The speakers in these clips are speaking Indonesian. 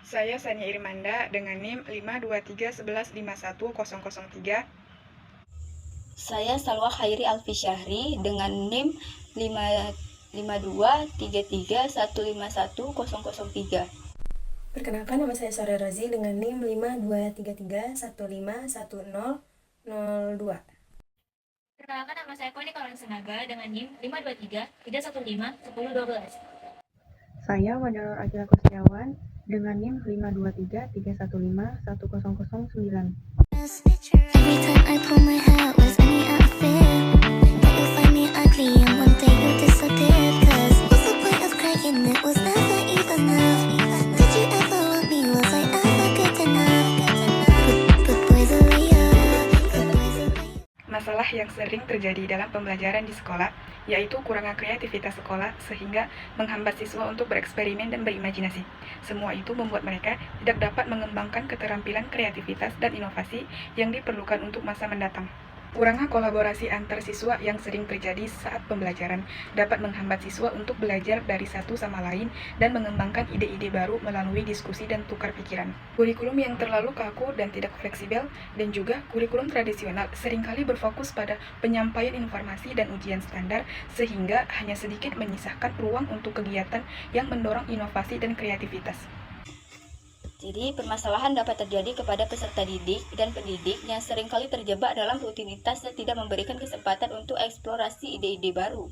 Saya Sania Irmanda dengan NIM 52311510003. Saya Salwa Khairi Alfisyahri dengan NIM 553315103. Perkenalkan, nama saya Sore Rozi dengan NIM 52331510002. Perkenalkan, nama saya Koni Kaulan Senaga dengan NIM 52331510012. Saya Wandaror Agila Kusetiawan dengan NIM 52331510009. Every time I pull my hair, was any outfit that you find me ugly and one day you disappear. Cause what's the point of crying? It was never even enough. Did you ever want me? Was I ever good enough? Good boys are real. Masalah yang sering terjadi dalam pembelajaran di sekolah, yaitu kurangnya kreativitas sekolah sehingga menghambat siswa untuk bereksperimen dan berimajinasi. Semua itu membuat mereka tidak dapat mengembangkan keterampilan kreativitas dan inovasi yang diperlukan untuk masa mendatang. Kurangnya kolaborasi antar siswa yang sering terjadi saat pembelajaran dapat menghambat siswa untuk belajar dari satu sama lain dan mengembangkan ide-ide baru melalui diskusi dan tukar pikiran. Kurikulum yang terlalu kaku dan tidak fleksibel dan juga kurikulum tradisional seringkali berfokus pada penyampaian informasi dan ujian standar sehingga hanya sedikit menyisakan ruang untuk kegiatan yang mendorong inovasi dan kreativitas. Jadi, permasalahan dapat terjadi kepada peserta didik dan pendidik yang seringkali terjebak dalam rutinitas dan tidak memberikan kesempatan untuk eksplorasi ide-ide baru.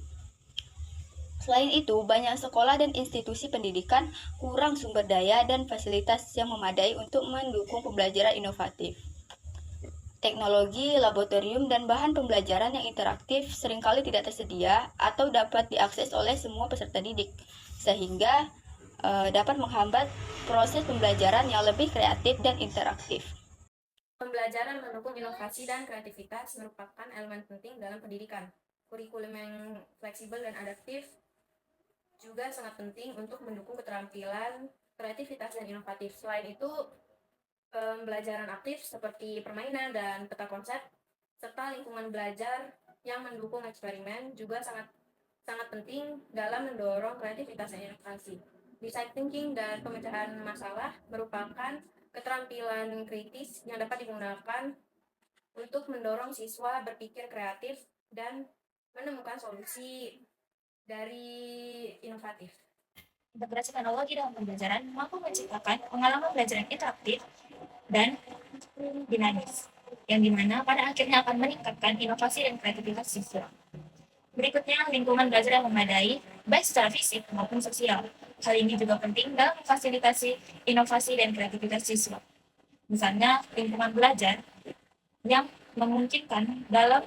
Selain itu, banyak sekolah dan institusi pendidikan kurang sumber daya dan fasilitas yang memadai untuk mendukung pembelajaran inovatif. Teknologi, laboratorium, dan bahan pembelajaran yang interaktif seringkali tidak tersedia atau dapat diakses oleh semua peserta didik, sehingga dapat menghambat proses pembelajaran yang lebih kreatif dan interaktif. Pembelajaran mendukung inovasi dan kreativitas merupakan elemen penting dalam pendidikan. Kurikulum yang fleksibel dan adaptif juga sangat penting untuk mendukung keterampilan kreativitas dan inovatif. Selain itu, pembelajaran aktif seperti permainan dan peta konsep serta lingkungan belajar yang mendukung eksperimen juga sangat penting dalam mendorong kreativitas dan inovasi. Design thinking dan pemecahan masalah merupakan keterampilan kritis yang dapat digunakan untuk mendorong siswa berpikir kreatif dan menemukan solusi dari inovatif. Integrasi teknologi dalam pembelajaran mampu menciptakan pengalaman belajar yang interaktif dan dinamis, yang dimana pada akhirnya akan meningkatkan inovasi dan kreativitas siswa. Berikutnya, lingkungan belajar yang memadai, baik secara fisik maupun sosial. Hal ini juga penting dalam memfasilitasi inovasi dan kreativitas siswa. Misalnya, lingkungan belajar yang memungkinkan dalam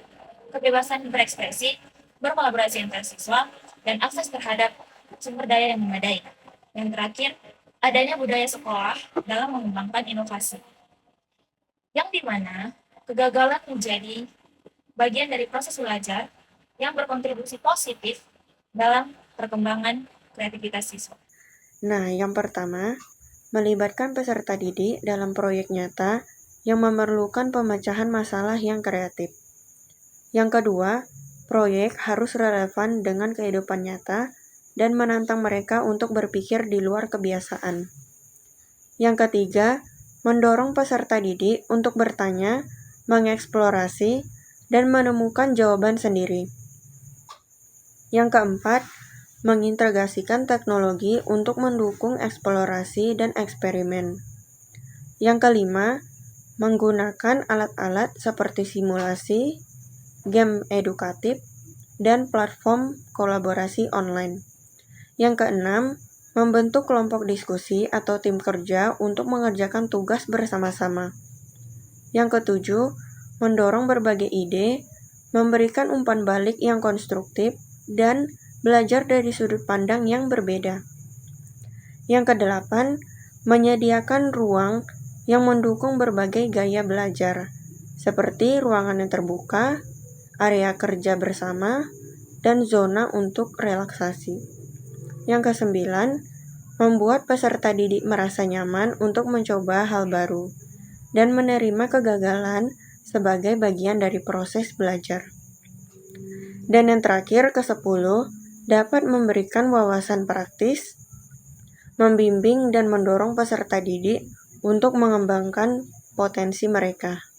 kebebasan berekspresi, berkolaborasi antar siswa, dan akses terhadap sumber daya yang memadai. Yang terakhir, adanya budaya sekolah dalam mengembangkan inovasi, yang dimana kegagalan menjadi bagian dari proses belajar yang berkontribusi positif dalam perkembangan kreativitas siswa. Nah, yang pertama, melibatkan peserta didik dalam proyek nyata yang memerlukan pemecahan masalah yang kreatif. Yang kedua, proyek harus relevan dengan kehidupan nyata dan menantang mereka untuk berpikir di luar kebiasaan. Yang ketiga, mendorong peserta didik untuk bertanya, mengeksplorasi, dan menemukan jawaban sendiri. Yang keempat, mengintegrasikan teknologi untuk mendukung eksplorasi dan eksperimen. Yang kelima, menggunakan alat-alat seperti simulasi, game edukatif, dan platform kolaborasi online. Yang keenam, membentuk kelompok diskusi atau tim kerja untuk mengerjakan tugas bersama-sama. Yang ketujuh, mendorong berbagai ide, memberikan umpan balik yang konstruktif, dan belajar dari sudut pandang yang berbeda. Yang kedelapan, menyediakan ruang yang mendukung berbagai gaya belajar, seperti ruangan yang terbuka, area kerja bersama, dan zona untuk relaksasi. Yang kesembilan, membuat peserta didik merasa nyaman untuk mencoba hal baru, dan menerima kegagalan sebagai bagian dari proses belajar. Dan yang terakhir, ke-10, dapat memberikan wawasan praktis, membimbing dan mendorong peserta didik untuk mengembangkan potensi mereka.